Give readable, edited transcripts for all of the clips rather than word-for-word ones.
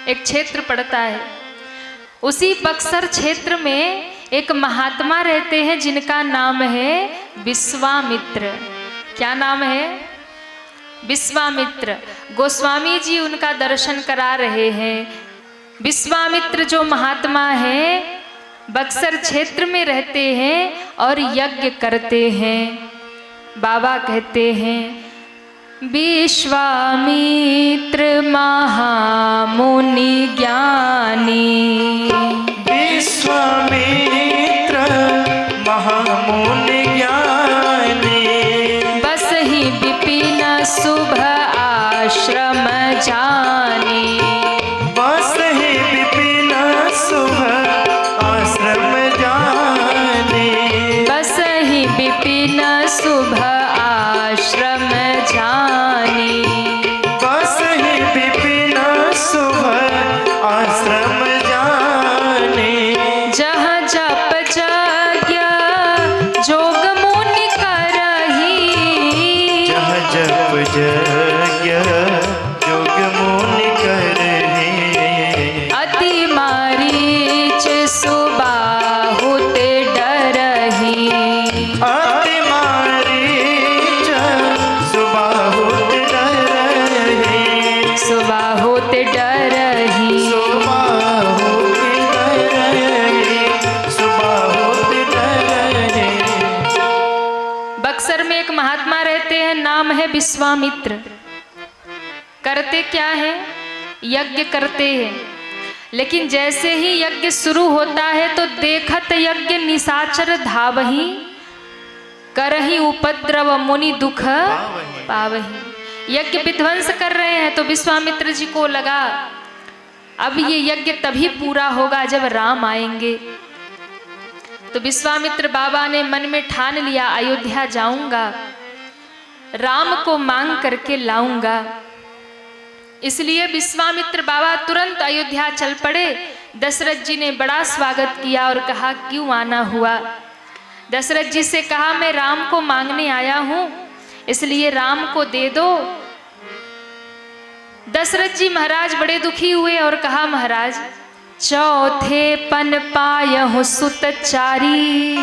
एक क्षेत्र पड़ता है। उसी बक्सर क्षेत्र में एक महात्मा रहते हैं जिनका नाम है विश्वामित्र। क्या नाम है? विश्वामित्र। गोस्वामी जी उनका दर्शन करा रहे हैं। विश्वामित्र जो महात्मा हैं बक्सर क्षेत्र में रहते हैं और यज्ञ करते हैं। बाबा कहते हैं विश्वामित्र महामुनि ज्ञानी, विश्वामित्र महामुनि ज्ञानी, बस ही विपिन शुभ आश्रम जानी, बस ही विपिन शुभ आश्रम जानी, बस ही विपिन शुभ आश्रम जानी, बस ही विपिन शुभ आश्रम जानी, जहाँ जप यज्ञ जोग मुनि करही, जहाँ जप यज्ञ जोग मुनि करहि, अति मारीच सुबाहुत डरही, अति मारीच सुबाहुत डरहि, सुबाहुत डरही। सुबाहुत डरहि, सुबाहुत डरहि। बक्सर में एक महात्मा रहते हैं, नाम है विश्वामित्र। करते क्या है? यज्ञ करते हैं। लेकिन जैसे ही यज्ञ शुरू होता है तो देखत यज्ञ निशाचर धावही, करही उपद्रव मुनि दुख पावही। यज्ञ विध्वंस कर रहे हैं तो विश्वामित्र जी को लगा अब ये यज्ञ तभी पूरा होगा जब राम आएंगे। तो विश्वामित्र बाबा ने मन में ठान लिया अयोध्या जाऊंगा, राम को मांग करके लाऊंगा। इसलिए विश्वामित्र बाबा तुरंत अयोध्या चल पड़े। दशरथ जी ने बड़ा स्वागत किया और कहा क्यों आना हुआ? दशरथ जी से कहा मैं राम को मांगने आया हूं, इसलिए राम को दे दो। दशरथ जी महाराज बड़े दुखी हुए और कहा महाराज चौथे पन पायहु सुत चारी,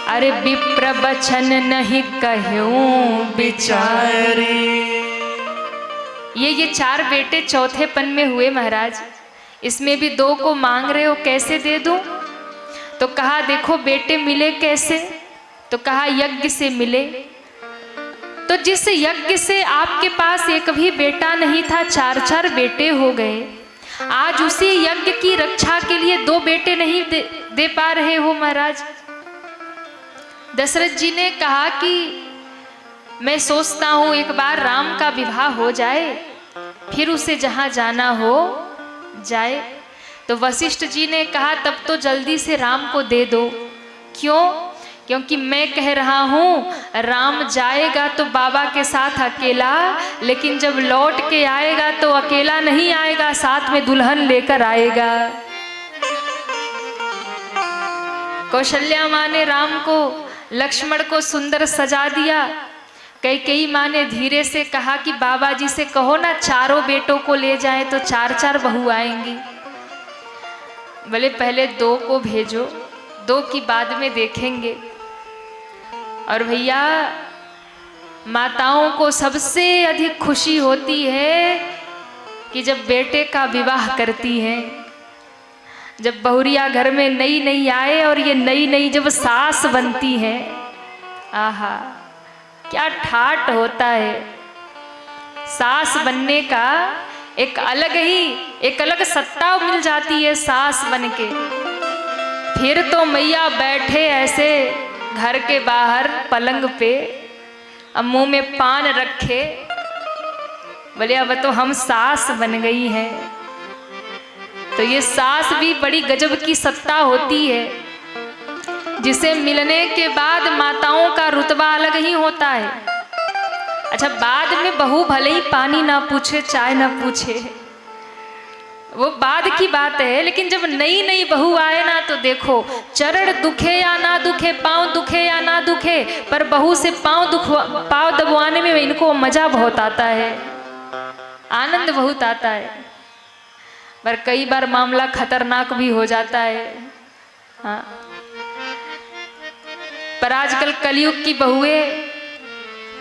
अरे विप्र बचन नहीं कहूं बिचारी। ये चार बेटे चौथे पन में हुए महाराज, इसमें भी दो को मांग रहे हो, कैसे दे दूं? तो कहा देखो बेटे मिले कैसे? तो कहा यज्ञ से मिले। तो जिस यज्ञ से आपके पास एक भी बेटा नहीं था, चार चार बेटे हो गए, आज उसी यज्ञ की रक्षा के लिए दो बेटे नहीं दे पा रहे हो महाराज। दशरथ जी ने कहा कि मैं सोचता हूं एक बार राम का विवाह हो जाए, फिर उसे जहां जाना हो जाए। तो वशिष्ठ जी ने कहा तब तो जल्दी से राम को दे दो। क्यों? क्योंकि मैं कह रहा हूं राम जाएगा तो बाबा के साथ अकेला, लेकिन जब लौट के आएगा तो अकेला नहीं आएगा, साथ में दुल्हन लेकर आएगा। कौशल्या माँ ने राम को लक्ष्मण को सुंदर सजा दिया। कैकेयी माँ ने धीरे से कहा कि बाबा जी से कहो ना चारों बेटों को ले जाए तो चार चार बहू आएंगी। बोले पहले दो को भेजो, दो की बाद में देखेंगे। और भैया माताओं को सबसे अधिक खुशी होती है कि जब बेटे का विवाह करती हैं। जब बहुरिया घर में नई नई आए और ये नई नई जब सास बनती है, आहा क्या ठाट होता है। सास बनने का एक अलग सत्ता मिल जाती है सास बन के। फिर तो मैया बैठे ऐसे घर के बाहर पलंग पे, अब मुंह में पान रखे, बोले अब तो हम सास बन गई हैं। तो ये सास भी बड़ी गजब की सत्ता होती है, जिसे मिलने के बाद माताओं का रुतबा अलग ही होता है। अच्छा बाद में बहू भले ही पानी ना पूछे, चाय ना पूछे, वो बाद की बात है, लेकिन जब नई नई बहू आए ना तो देखो चरण दुखे या ना दुखे, पाँव दुखे या ना दुखे, पर बहू से पाँव दबवाने में इनको मजा बहुत आता है, आनंद बहुत आता है। पर कई बार मामला खतरनाक भी हो जाता है। हाँ, पर आजकल कलयुग की बहुएं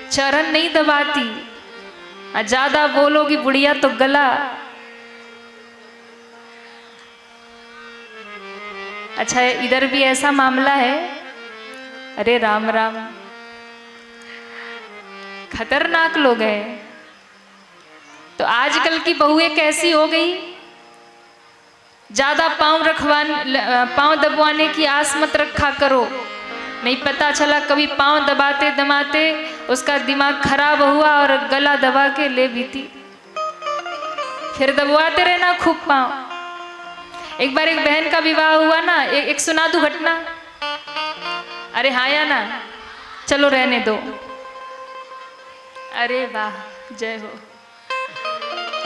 चरण नहीं दबाती, ज्यादा बोलोगी बुढ़िया तो गला। अच्छा, इधर भी ऐसा मामला है। अरे राम राम, खतरनाक लोग हैं। तो आजकल की बहुएं कैसी हो गई, ज्यादा पांव दबवाने की आस मत रखा करो, नहीं पता चला कभी पांव दबाते दबाते उसका दिमाग खराब हुआ और गला दबा के ले बीती। फिर दबवाते रहना खूब पांव। एक बार एक बहन का विवाह हुआ ना, एक सुना दूं घटना। अरे हाँ या ना, चलो रहने दो। अरे वाह, जय हो,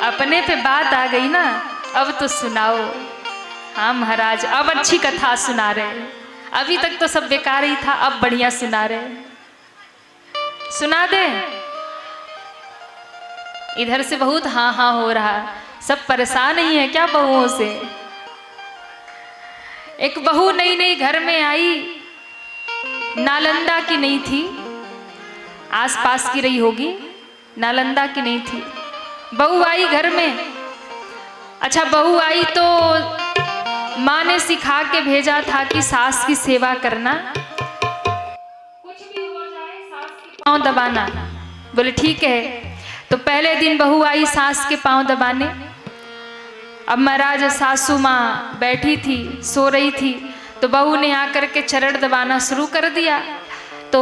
अपने पे बात आ गई ना, अब तो सुनाओ। हाँ महाराज, अब अच्छी कथा सुना रहे। अभी तक तो सब बेकार ही था, अब बढ़िया सुना रहे। सुना दे। इधर से बहुत हाँ हाँ हो रहा, सब परेशान ही है क्या बहुओं से। एक बहू नई नई घर में आई, नालंदा की नहीं थी, आसपास की रही होगी, नालंदा की नहीं थी। बहू आई घर में। अच्छा, बहू आई तो माँ ने सिखा के भेजा था कि सास की सेवा करना, कुछ भी हो जाए सास के पांव दबाना। बोले ठीक है। तो पहले दिन बहू आई सास के पांव दबाने। अब महाराज सासू माँ बैठी थी, सो रही थी, तो बहू ने आकर के चरण दबाना शुरू कर दिया। तो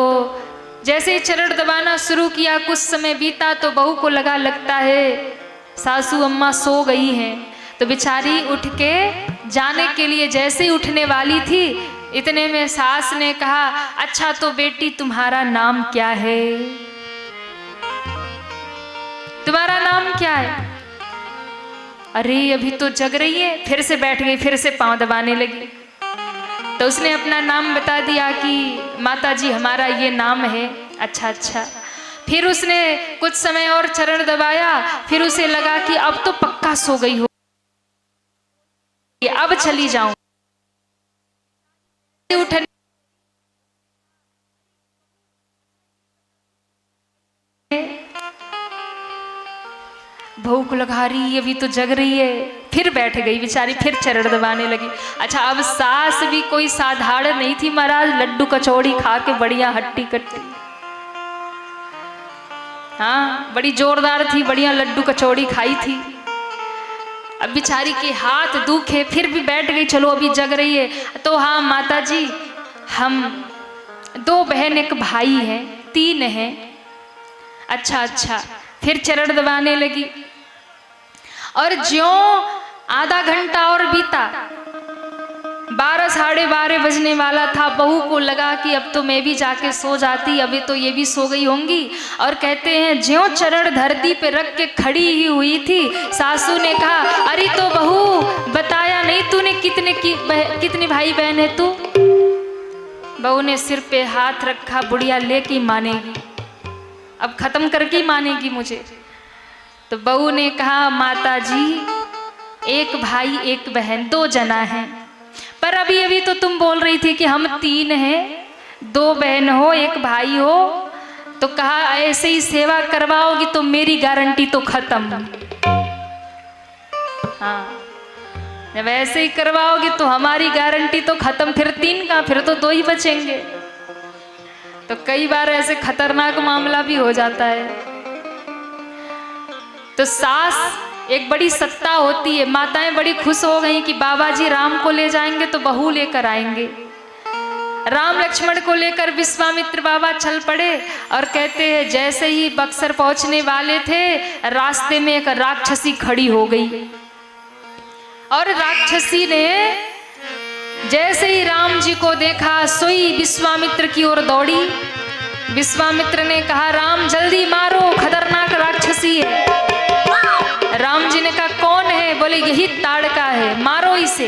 जैसे ही चरण दबाना शुरू किया, कुछ समय बीता तो बहू को लगता है सासू अम्मा सो गई हैं। तो बेचारी उठ के जाने के लिए जैसे ही उठने वाली थी, इतने में सास ने कहा, अच्छा तो बेटी तुम्हारा नाम क्या है, तुम्हारा नाम क्या है। अरे अभी तो जग रही है। फिर से बैठ गई, फिर से पांव दबाने लगी। तो उसने अपना नाम बता दिया कि माता जी हमारा ये नाम है। अच्छा अच्छा। फिर उसने कुछ समय और चरण दबाया, फिर उसे लगा कि अब तो पक्का सो गई हो, अब चली जाऊं। उठने बहू को लगा रही अभी तो जग रही है, फिर बैठ गई बेचारी, फिर चरण दबाने लगी। अच्छा, अब सास भी कोई साधारण नहीं थी महाराज, लड्डू कचौड़ी खा के बढ़िया हट्टी कट्टी। हाँ, बड़ी जोरदार थी, बढ़िया लड्डू कचौड़ी खाई थी। अब बेचारी के हाथ दुखे, फिर भी बैठ गई, चलो अभी जग रही है। तो हाँ माता जी, हम 2 बहन 1 भाई हैं, 3 हैं। अच्छा अच्छा। फिर चरण दबाने लगी और ज्यों आधा घंटा और बीता, 12 साढ़े 12 बजने वाला था। बहू को लगा कि अब तो मैं भी जाके सो जाती, अभी तो ये भी सो गई होंगी। और कहते हैं ज्यों चरण धरती पे रख के खड़ी ही हुई थी, सासू ने कहा, अरे तो बहू बताया नहीं तूने कितने भाई बहन है तू। बहू ने सिर पे हाथ रखा, बुढ़िया लेके मानेगी, अब खत्म करके मानेगी मुझे। तो बहू ने कहा, माता जी 1 भाई 1 बहन, 2 जना हैं। पर अभी अभी तो तुम बोल रही थी कि हम 3 हैं, 2 बहन हो 1 भाई हो। तो कहा ऐसे ही सेवा करवाओगी तो मेरी गारंटी तो खत्म। हाँ, जब ऐसे ही करवाओगी तो हमारी गारंटी तो खत्म, फिर 3 का, फिर तो 2 ही बचेंगे। तो कई बार ऐसे खतरनाक मामला भी हो जाता है। तो सास एक बड़ी सत्ता होती है। माताएं बड़ी खुश हो गई कि बाबा जी राम को ले जाएंगे तो बहू लेकर आएंगे। राम लक्ष्मण को लेकर विश्वामित्र बाबा चल पड़े और कहते हैं जैसे ही बक्सर पहुंचने वाले थे, रास्ते में एक राक्षसी खड़ी हो गई। और राक्षसी ने जैसे ही राम जी को देखा, सोई विश्वामित्र की ओर दौड़ी। विश्वामित्र ने कहा, राम जल्दी मारो, खतरनाक राक्षसी है। राम जी ने कहा, कौन है? बोले यही ताड़का है, मारो इसे।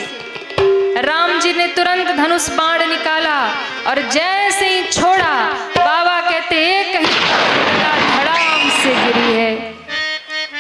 राम जी ने तुरंत धनुष बाण निकाला और जैसे ही छोड़ा, बाबा कहते एक ही धड़ाम से गिरी है।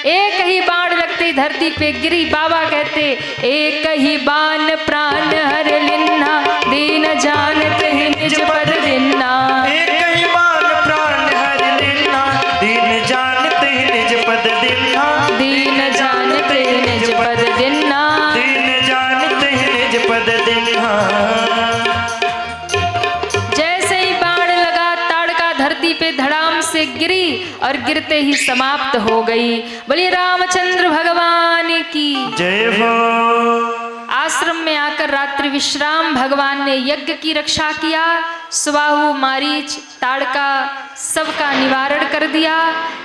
एक ही बाण लगते करते धरती पे गिरी। बाबा कहते एक ही बान प्राण हर लिन्ना, दीन जानत ही निज पद दिन्ना। एक ही बान प्राण हर लिन्ना, दीन जानत ही निज पद दिन्ना। दीन जानत ही निज पद दिन्ना। दीन जानत ही निज पद दिन्ना। जैसे ही बाण लगा, ताड़का धरती पे धड़ाम से गिरी और गिरते ही समाप्त हो गई। बोलिए रामचंद्र भगवान की जय हो। आश्रम में आकर रात्रि विश्राम भगवान ने यज्ञ की रक्षा किया। सुबाहु, मारीच, ताड़का सबका निवारण कर दिया।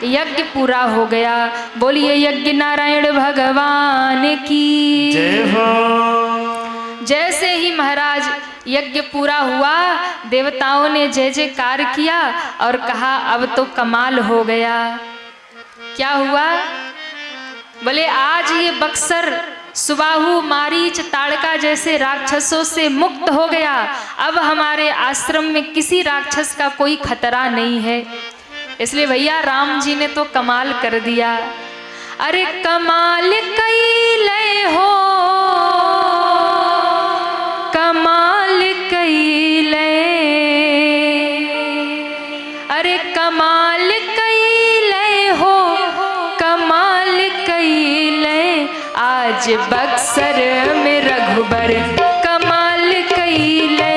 यज्ञ पूरा हो गया। बोलिए यज्ञ नारायण भगवान की जय हो। जैसे ही महाराज यज्ञ पूरा हुआ, देवताओं ने जय जयकार किया और कहा अब तो कमाल हो गया। क्या हुआ? बोले आज ये बक्सर सुबाहु, मारीच, ताड़का जैसे राक्षसों से मुक्त हो गया। अब हमारे आश्रम में किसी राक्षस का कोई खतरा नहीं है। इसलिए भैया राम जी ने तो कमाल कर दिया। अरे कमाल कैले हो, कमाल कैले, अरे कमाल कैले हो, कमाल कैले। आज बक्सर में रघुबर कमाल कैले।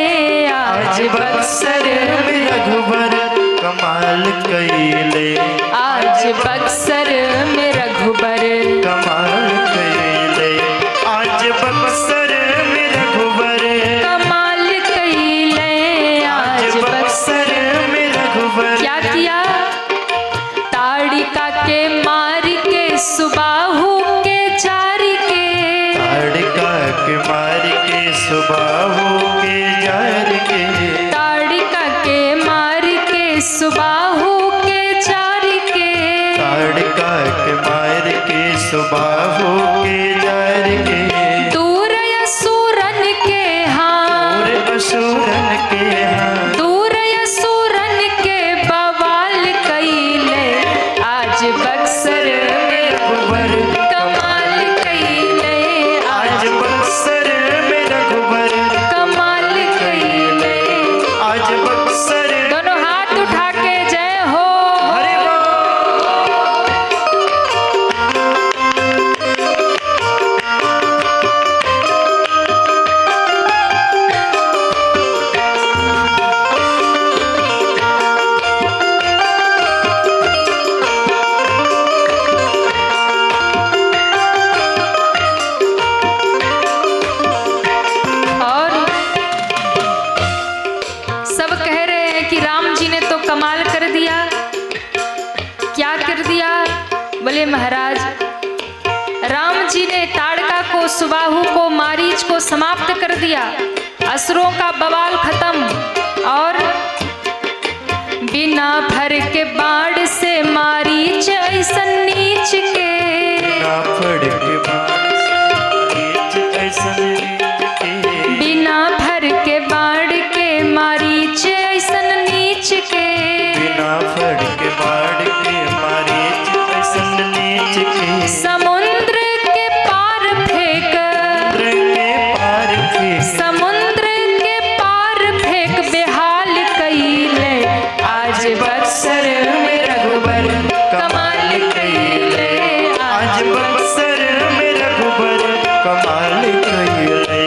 आज बक्सर में रघुबर कमाल कैले। आज बक्सर में रघुबर कमाल कैले। आज बक्सर में रघुबर कमाल कैले। आज बक्सर में रघुबर क्या किया? ताड़िका के मार के सुबाहु के जार के, ताड़िका के मार के सुबाहु के जार के। ताड़िका के मार के सुबाहु के जार के। ताड़िका के मार के सुबाहु के जार के। दूर असुरन के हाँ, दूर असुरन के हाँ, दूर असुरन के बवाल कैले। आज बक्सर में रघुबर कमाल कैले। आज बक्सर में रघुबर कमाल कैले। आज बक्सर। दोनों हाथ उठा के जय हो। हरे और सब कह रहे हैं कि राम जी ने तो कमाल कर दिया। क्या कर दिया? बोले महाराज राम जी ने ताड़का को, सुबाहु को, मारीच को समाप्त कर दिया। असुरों का बवाल खत्म। और बिना भर के बाढ़ से मारीच ऐसन नीच के, ना फड़ के नीच ऐसन के। बिना भर के बाढ़ के मारीच ऐसन नीच के। बिना फड़ के बाढ़ के मारे ऐसन नीच के। समुद्र के पार फेंक, समुद्र के पार फेंक, समुद्र के पार फेंक बेहाल कैले। आज बक्सर में रघुबर कमाल कैले। आज बक्सर में रघुबर कमाल कैले।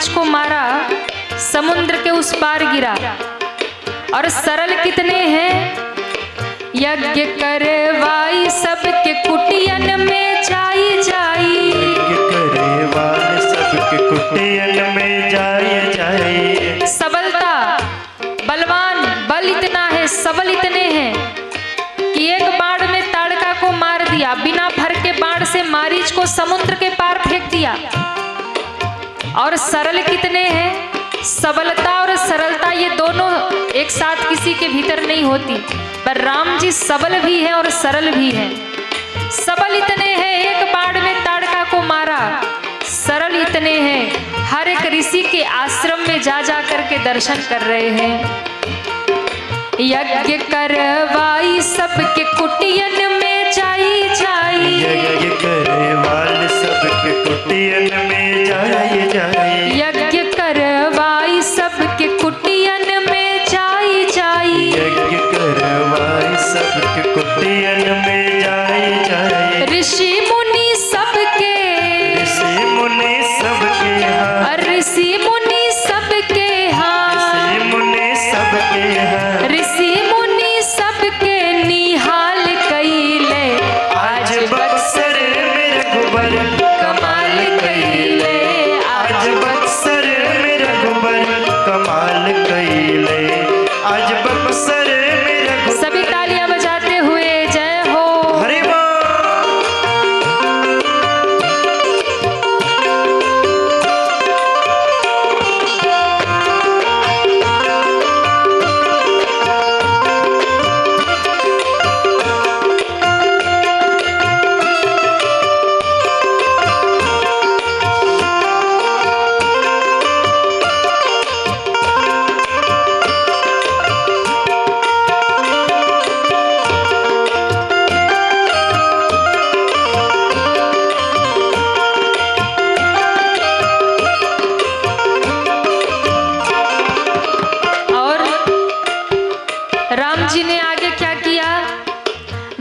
मारीच को मारा, समुद्र के उस पार गिरा। और सरल कितने हैं, यज्ञ करवाई सबके कुटियन में जाई जाई। यज्ञ करवाई सबके कुटियन में जाई जाई। सबलता, बलवान, बल इतना है, सबल इतने हैं कि एक बाण में ताड़का को मार दिया, बिना फर के बाण से मारीच को समुद्र के पार फेंक दिया। और सरल कितने हैं, सबलता और सरलता ये दोनों एक साथ किसी के भीतर नहीं होती, पर राम जी सबल भी हैं और सरल भी हैं। सबल इतने हैं, एक बाण में ताड़का को मारा। सरल इतने हैं, हर एक ऋषि के आश्रम में जा जा करके दर्शन कर रहे हैं। यज्ञ करवाई सबके कुटियन में जाई जाई। यज्ञ करवाई सबके कुटियन में जाई जाई। यज्ञ करवाई सबके कुटियन में जाई जाई। यज्ञ करवाई सबके कुटियन में जाई जाई। ऋषि मुनि सबके, ऋषि मुनि सबके हाँ, ऋषि मुनि सबके हाँ, ऋषि मुनि सबके हाँ, ऋषि मुनि सबके निहाल कइले। आज बक्सर में रघुबर कमाल कइले। आज बक्सर में रघुबर कमाल कइले। आज बक्सर में रघुबर। सभी तालियां बजाते हुए जय हो। हरि बोल। राम जी ने आगे क्या किया,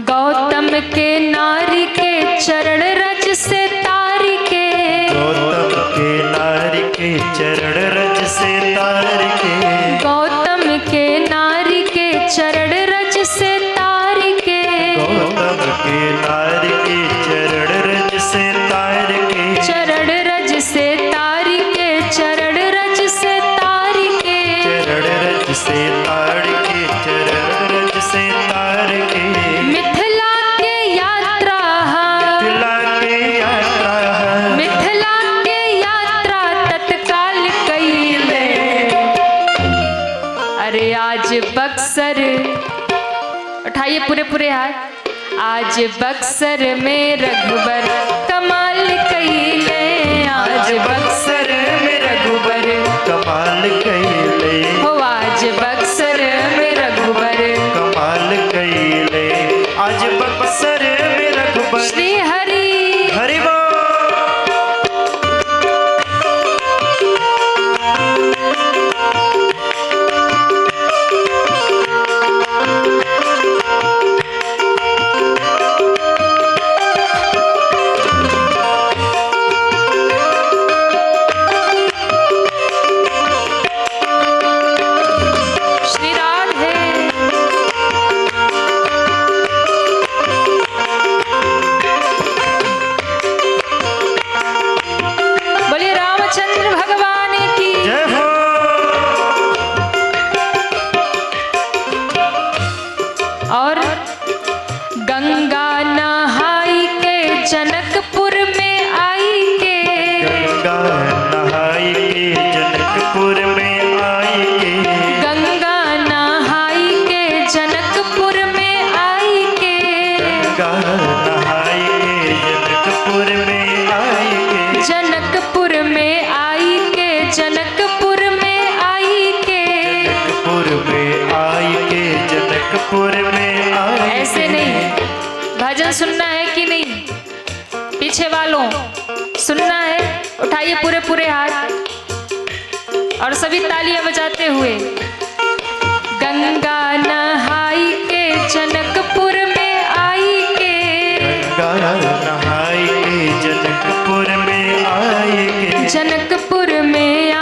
गौतम के नारी के चरण रज से तारी के। गौतम के नारी के चरण रज से तार के। गौतम के नारी के चरण रज से तारी के। गौतम के नारी के चरण रज से तार के। चरण रज से तारी के, चरण रज से तारी के। चरण रज से तार के। चरण रज से तार के। मिथिला के यात्रा, मिथिला के यात्रा, मिथिला के यात्रा तत्काल कइले। अरे आज बक्सर, उठाइए पूरे पूरे हाथ। आज बक्सर में रघुबर कमाल कइले। आज बक्सर में रघुबर कमाल कइले। हो, आज बक्सर में रघुबर कमाल कइले। आज बक्सर में रघुबर। श्री हरि। हरि बोल। श्री राधे। बोलिए रामचंद्र भगवान की। जय हो। और गंगा नहाई के जनकपुर में आई के। गंगा नहाई के जनकपुर में आई के। गंगा नहाई के जनकपुर में आई के। गंगा नहाई के जनकपुर में आई के। जनकपुर में आई के। जनकपुर में आई के। जनकपुर में आई के। जनकपुर में आई। ऐसे नहीं, भजन सुनना है कि नहीं, पीछे वालों सुनना है। उठाइए पूरे पूरे हाथ और सभी तालियां बजाते हुए। गंगा नहाई के जनकपुर में आई के। गंगा नहाई के जनकपुर में आई के। जनकपुर में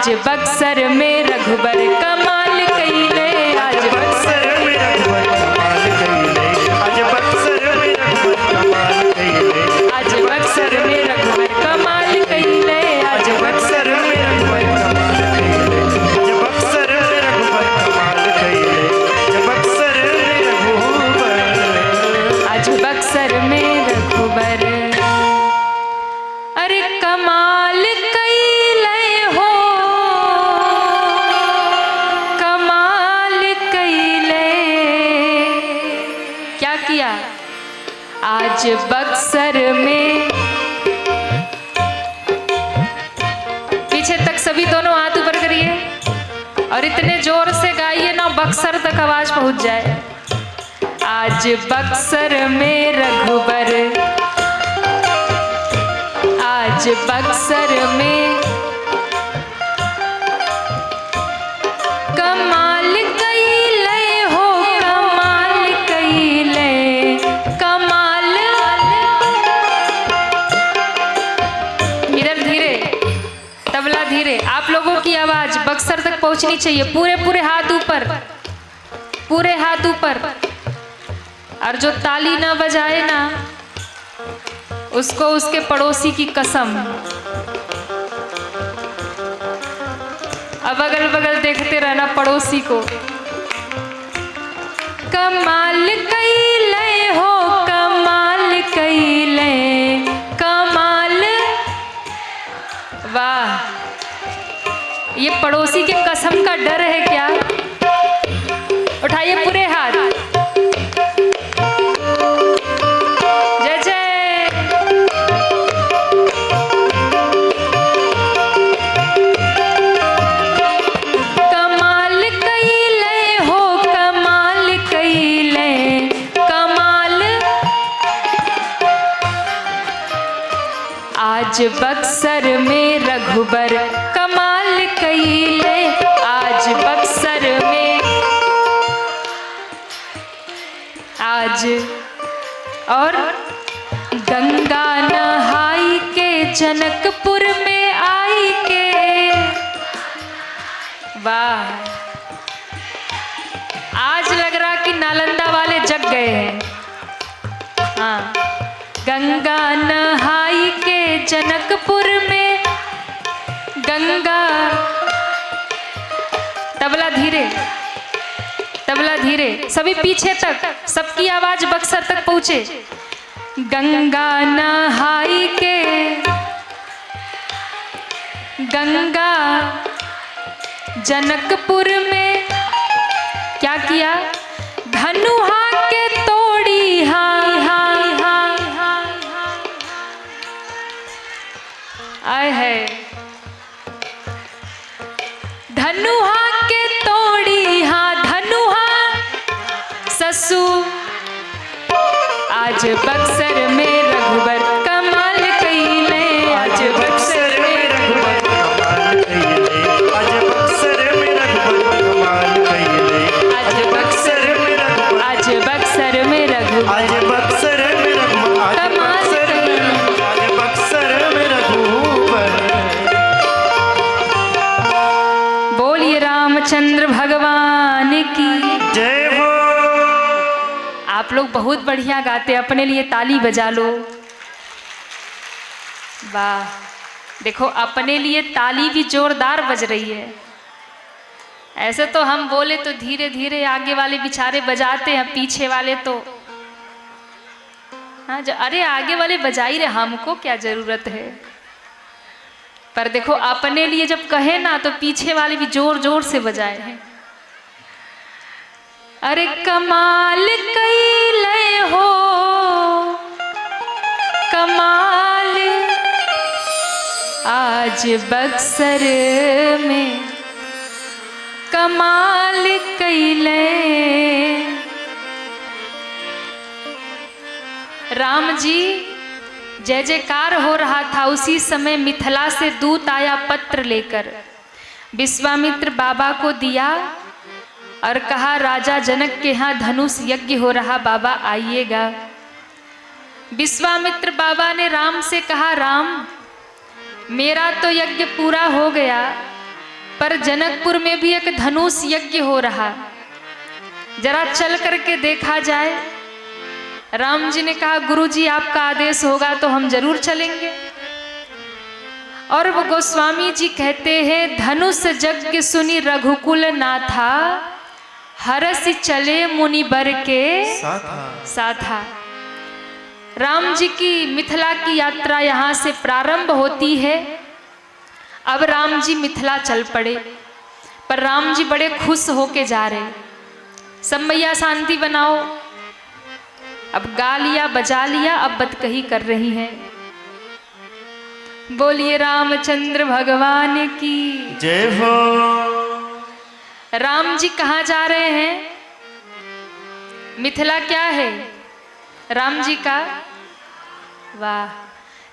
आज बक्सर में रघुबर कमाल कइले, आज बक्सर में रघुबर कमाल कइले, आज बक्सर में रघुबर कमाल कइले, आज बक्सर में रघुबर कमाल कइले, आज बक्सर में रघुबर कमाल कइले, आज बक्सर में रघुबर कमाल कइले, आज बक्सर में रघुबर, आज बक्सर में रघुबर अरे कमाल कइले हो, कमाल कइले। क्या किया? आज बक्सर में, पीछे तक सभी दोनों हाथ ऊपर करिए और इतने जोर से गाइए ना बक्सर तक आवाज पहुंच जाए। आज बक्सर में रघुबर, आज बक्सर में कमाल कइले हो, कमाल कइले, कमाल। इधर धीरे, तबला धीरे। आप लोगों की आवाज बक्सर तक पहुंचनी चाहिए। पूरे पूरे हाथ ऊपर, पूरे हाथ ऊपर। और जो ताली ना बजाए ना, उसको उसके पड़ोसी की कसम। अब अगल बगल देखते रहना पड़ोसी को। कमाल कइले हो, कमाल कइले, कमाल। वाह, ये पड़ोसी के कसम का डर है क्या? उठाइए पूरे हाथ। आज बक्सर में रघुबर कमाल कइले, आज बक्सर में, आज। और गंगा नहाई के जनकपुर में आई के, वाह। आज लग रहा कि नालंदा वाले जग गए हैं। हाँ, गंगा नहाई के जनकपुर में, गंगा। तबला धीरे, तबला धीरे, सभी पीछे तक, सबकी आवाज बक्सर तक पहुंचे। गंगा नहाई के, गंगा जनकपुर में क्या किया? धनुहा के तोड़ी, हाय हाय हाय हाय, आए है। धनुहा के तोड़ी, हाँ धनुहा ससु। आज बक्सर में रघुबर कमाल कइले, आज बक्सर में रघुबर कमाल कइले, आज बक्सर में रघुबर कमाल कइले, आज बक्सर में रघुबर, आज बक्सर में रघुबर, आज बक्सर में रघुबर, आज बक्सर में, आज बक्सर में रघुबर। बोलिए रामचंद्र भगवान की जय हो। आप लोग बहुत बढ़िया गाते, अपने लिए ताली बजा लो। वाह, देखो अपने लिए ताली भी जोरदार बज रही है। ऐसे तो हम बोले तो धीरे धीरे आगे वाले बेचारे बजाते हैं, पीछे वाले तो हाँ अरे आगे वाले बजा ही रहे, हमको क्या जरूरत है। पर देखो अपने लिए जब कहे ना तो पीछे वाले भी जोर जोर से बजाए हैं। अरे कमाल कइले हो, कमाल। आज बक्सर में कमाल कइले। राम जी जय जयकार हो रहा था, उसी समय मिथिला से दूत आया पत्र लेकर, विश्वामित्र बाबा को दिया और कहा राजा जनक के यहाँ धनुष यज्ञ हो रहा, बाबा आइएगा। विश्वामित्र बाबा ने राम से कहा राम मेरा तो यज्ञ पूरा हो गया, पर जनकपुर में भी एक धनुष यज्ञ हो रहा, जरा चल करके देखा जाए। राम जी ने कहा गुरुजी आपका आदेश होगा तो हम जरूर चलेंगे। और वो गोस्वामी जी कहते हैं धनुष यज्ञ सुनी रघुकुल नाथा, हरसि चले मुनि बर के साथा। राम जी की मिथिला की यात्रा यहाँ से प्रारंभ होती है। अब राम जी मिथिला चल पड़े, पर राम जी बड़े खुश होके जा रहे। सब मैया शांति बनाओ, अब गा लिया बजा लिया, अब बतकही कर रही हैं। बोलिए रामचंद्र भगवान की जय हो। राम जी कहाँ जा रहे हैं? मिथिला क्या है राम जी का? वाह।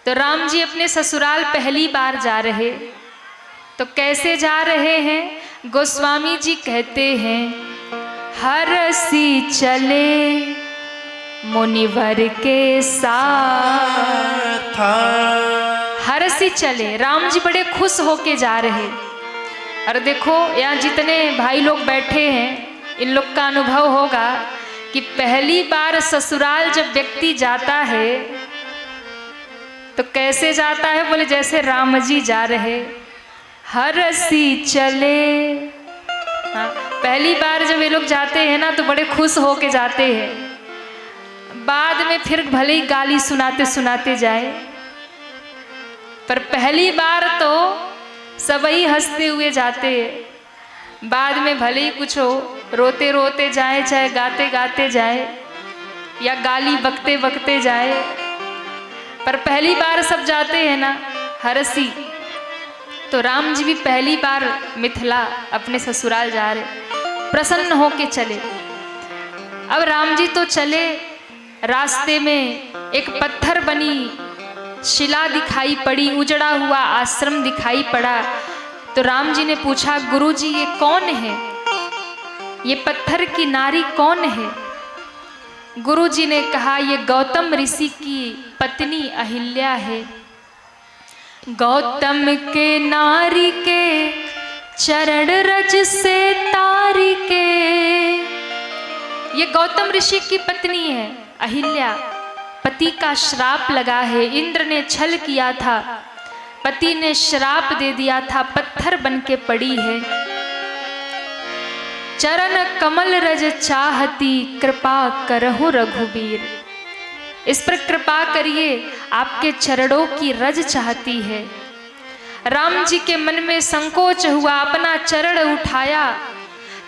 तो राम जी अपने ससुराल पहली बार जा रहे, तो कैसे जा रहे हैं? गोस्वामी जी कहते हैं हरसि चले मुनिवर के साथ। हरसि चले, राम जी बड़े खुश होके जा रहे। और देखो यहाँ जितने भाई लोग बैठे हैं, इन लोग का अनुभव होगा कि पहली बार ससुराल जब व्यक्ति जाता है तो कैसे जाता है? बोले जैसे राम जी जा रहे, हरसि चले। हाँ, पहली बार जब ये लोग जाते हैं ना तो बड़े खुश होके जाते हैं, बाद में फिर भले ही गाली सुनाते सुनाते जाए, पर पहली बार तो सबही हंसते हुए जाते हैं। बाद में भले ही कुछ हो, रोते रोते जाए, चाहे गाते गाते जाए या गाली बकते बकते जाए, पर पहली बार सब जाते हैं ना हरसी। तो राम जी भी पहली बार मिथिला अपने ससुराल जा रहे, प्रसन्न होके चले। अब राम जी तो चले, रास्ते में एक पत्थर बनी शिला दिखाई पड़ी, उजड़ा हुआ आश्रम दिखाई पड़ा। तो राम जी ने पूछा गुरुजी ये कौन है? ये पत्थर की नारी कौन है? गुरुजी ने कहा ये गौतम ऋषि की पत्नी अहिल्या है। गौतम के नारी के चरण रज से तारी के, ये गौतम ऋषि की पत्नी है अहिल्या। पति का श्राप लगा है, इंद्र ने छल किया था, पति ने श्राप दे दिया था, पत्थर बन के पड़ी है। चरण कमल रज चाहती, कृपा करहु रघुबीर। इस पर कृपा करिए, आपके चरणों की रज चाहती है। राम जी के मन में संकोच हुआ, अपना चरण उठाया,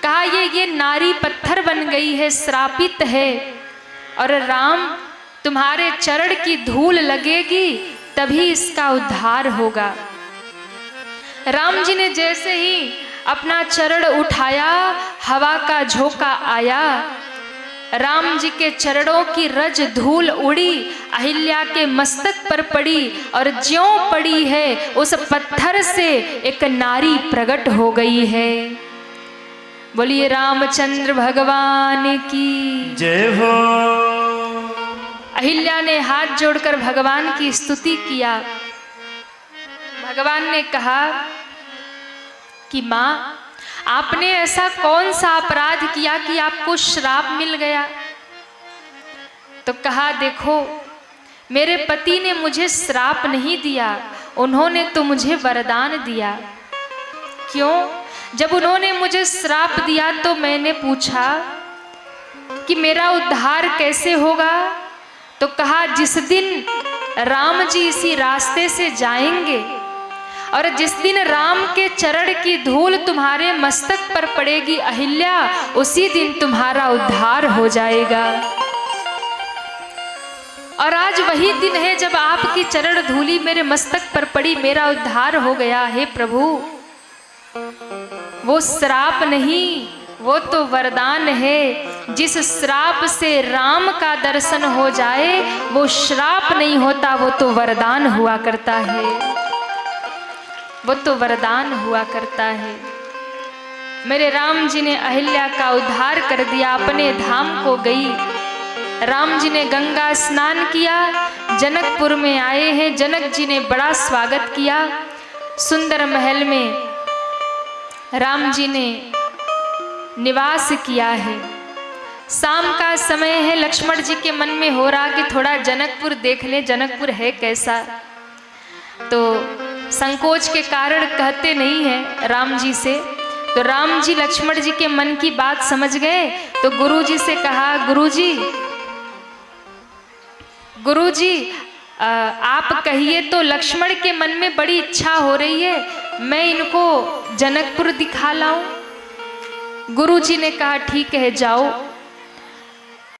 कहा ये नारी पत्थर बन गई है, श्रापित है, और राम तुम्हारे चरण की धूल लगेगी तभी इसका उद्धार होगा। राम जी ने जैसे ही अपना चरण उठाया, हवा का झोंका आया, राम जी के चरणों की रज धूल उड़ी, अहिल्या के मस्तक पर पड़ी, और ज्यों पड़ी है उस पत्थर से एक नारी प्रकट हो गई है। बोलिए रामचंद्र भगवान की जय हो। अहिल्या ने हाथ जोड़कर भगवान की स्तुति किया। भगवान ने कहा कि माँ आपने ऐसा कौन सा अपराध किया कि आपको श्राप मिल गया? तो कहा देखो मेरे पति ने मुझे श्राप नहीं दिया, उन्होंने तो मुझे वरदान दिया। क्यों? जब उन्होंने मुझे श्राप दिया तो मैंने पूछा कि मेरा उद्धार कैसे होगा? तो कहा जिस दिन राम जी इसी रास्ते से जाएंगे और जिस दिन राम के चरण की धूल तुम्हारे मस्तक पर पड़ेगी अहिल्या, उसी दिन तुम्हारा उद्धार हो जाएगा। और आज वही दिन है जब आपकी चरण धूली मेरे मस्तक पर पड़ी, मेरा उद्धार हो गया। हे प्रभु, वो श्राप नहीं, वो तो वरदान है। जिस श्राप से राम का दर्शन हो जाए वो श्राप नहीं होता, वो तो वरदान हुआ करता है, वो तो वरदान हुआ करता है। मेरे राम जी ने अहिल्या का उद्धार कर दिया, अपने धाम को गई। राम जी ने गंगा स्नान किया, जनकपुर में आए हैं। जनक जी ने बड़ा स्वागत किया, सुंदर महल में राम जी ने निवास किया है। शाम का समय है, लक्ष्मण जी के मन में हो रहा कि थोड़ा जनकपुर देख ले, जनकपुर है कैसा। तो संकोच के कारण कहते नहीं हैं राम जी से। तो राम जी लक्ष्मण जी के मन की बात समझ गए, तो गुरु जी से कहा, गुरु जी आप कहिए तो लक्ष्मण के मन में बड़ी इच्छा हो रही है, मैं इनको जनकपुर दिखा लाऊं। गुरु जी ने कहा ठीक है जाओ।